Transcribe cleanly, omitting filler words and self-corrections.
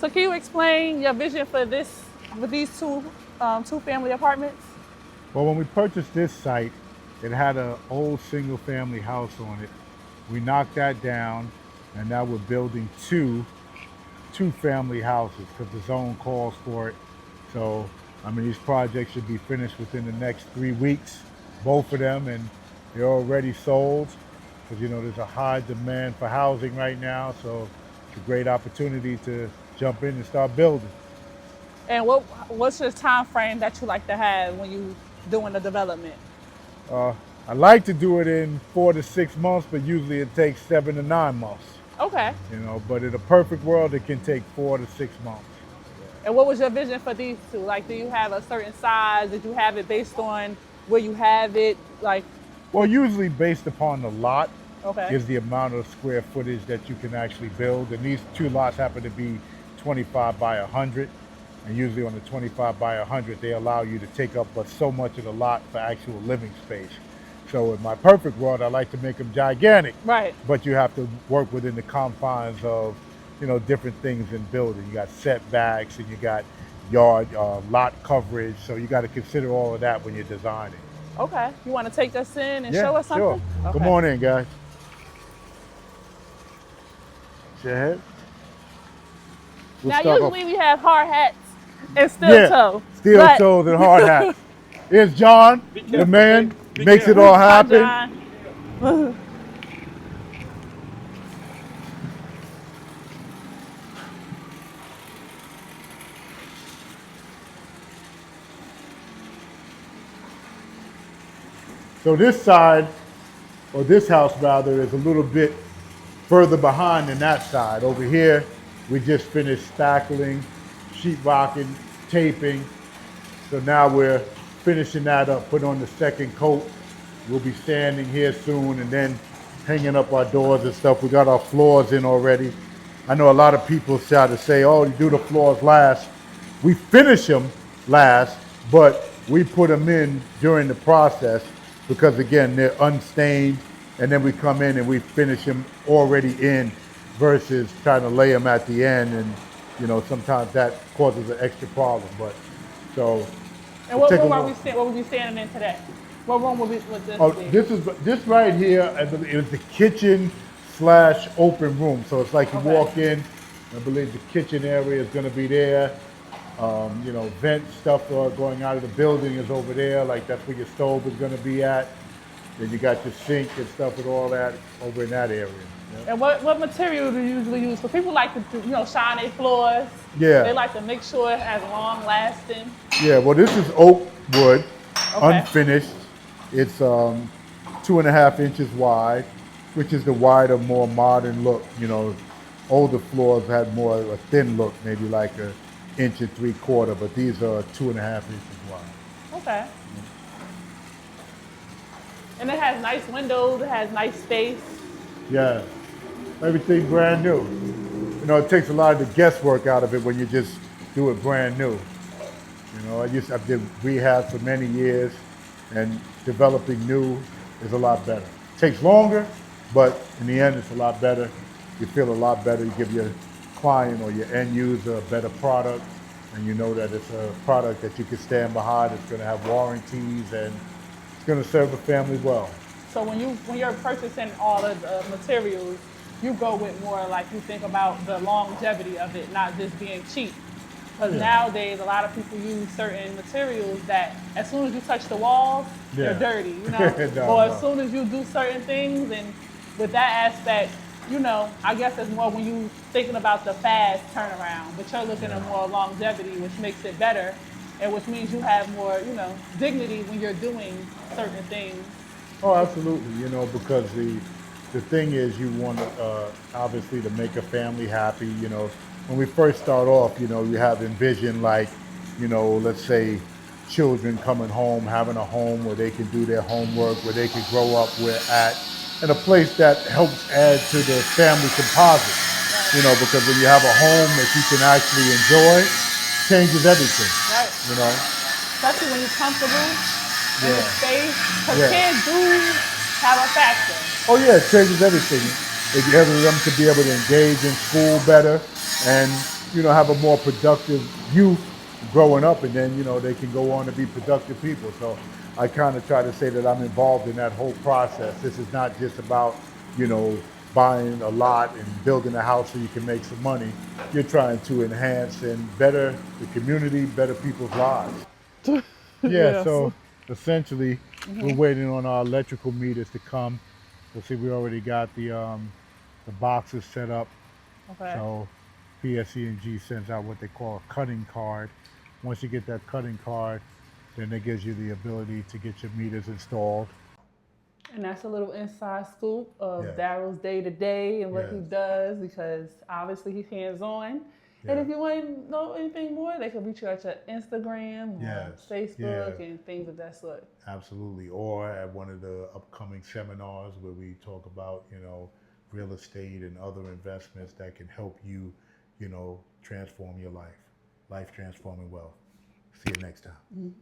So can you explain your vision for this, with these two-family apartments? Well, when we purchased this site, it had an old single-family house on it. We knocked that down, and now we're building two-family houses because the zone calls for it. So, I mean, these projects should be finished within the next 3 weeks, both of them, and they're already sold because, you know, there's a high demand for housing right now. So it's a great opportunity to jump in and start building. And what's your time frame that you like to have when you doing the development? I like to do it in 4 to 6 months, but usually it takes 7 to 9 months. Okay. You know, but in a perfect world, it can take 4 to 6 months. And what was your vision for these two? Like, do you have a certain size? Did you have it based on where you have it? Like, Well, usually based upon the lot okay. is the amount of square footage that you can actually build. And these two lots happen to be 25 by 100. And usually on the 25 by 100, they allow you to take up but so much of the lot for actual living space. So in my perfect world, I like to make them gigantic. Right. But you have to work within the confines of, you know, different things in building. You got setbacks and you got yard, lot coverage. So you got to consider all of that when you're designing. Okay. You want to take us in and show us something? Sure. Okay. Come on in, guys. Go ahead. Now, usually we have hard hats and steel toe. Steel toes and hard hat. Here's John, the man, makes it all happen. Hi, John. So this side, or this house rather, is a little bit further behind than that side. Over here, we just finished spackling, sheetrocking, taping. So now we're finishing that up, put on the second coat. We'll be standing here soon and then hanging up our doors and stuff. We got our floors in already. I know a lot of people try to say, oh, you do the floors last. We finish them last, but we put them in during the process because, again, they're unstained, and then we come in and we finish them already in versus trying to lay them at the end, and, you know, sometimes that causes an extra problem. But so. And what room will we be standing in today? What room would this be? This right here, I believe, is the kitchen / open room. So it's like you walk in, I believe the kitchen area is going to be there. You know, vent stuff going out of the building is over there. Like that's where your stove is going to be at. Then you got your sink and stuff and all that over in that area. Yep. And what material do you usually use? Because people like to, you know, shine their floors. Yeah. They like to make sure it has long lasting. Yeah, well, this is oak wood, unfinished. It's 2.5 inches wide, which is the wider, more modern look. You know, older floors had more of a thin look, maybe like 1 3/4 inches, but these are 2.5 inches wide. Okay. And it has nice windows, it has nice space. Yeah, everything brand new. You know, it takes a lot of the guesswork out of it when you just do it brand new. You know, I did rehab for many years, and developing new is a lot better. It takes longer, but in the end, it's a lot better. You feel a lot better. You give your client or your end user a better product, and you know that it's a product that you can stand behind. It's going to have warranties, and it's going to serve the family well. So when you're purchasing all of the materials, you go with more like you think about the longevity of it, not just being cheap. Because nowadays, a lot of people use certain materials that as soon as you touch the walls, they're dirty, you know? Or as soon as you do certain things, and with that aspect, you know, I guess it's more when you thinking about the fast turnaround, but you're looking at more longevity, which makes it better, and which means you have more, you know, dignity when you're doing certain things. Oh, absolutely. You know, because the thing is, you want obviously to make a family happy. You know, when we first start off, you know, you have envisioned like, you know, let's say children coming home, having a home where they can do their homework, where they can grow up where at, and a place that helps add to the family composite. You know, because when you have a home that you can actually enjoy, changes everything. Right. You know, especially when you're comfortable in the space, because kids do have a factor. Oh yeah, it changes everything. It enables them to be able to engage in school better, and have a more productive youth growing up, and then, they can go on to be productive people. So I kind of try to say that I'm involved in that whole process. This is not just about, buying a lot and building a house so you can make some money. You're trying to enhance and better the community, better people's lives. Yeah, Yes. so essentially we're waiting on our electrical meters to come. You'll see we already got the boxes set up. Okay. So PSE&G sends out what they call a cutting card. Once you get that cutting card, then it gives you the ability to get your meters installed. And that's a little inside scoop of Yes. Darrell's day to day and what he Yes. does, because obviously he's hands on. And Yeah. if you want to know anything more, they can reach you at your Instagram, or Yes. Facebook, Yeah. and things of that sort. Absolutely. Or at one of the upcoming seminars where we talk about, real estate and other investments that can help you, transform your life. Life transforming wealth. See you next time.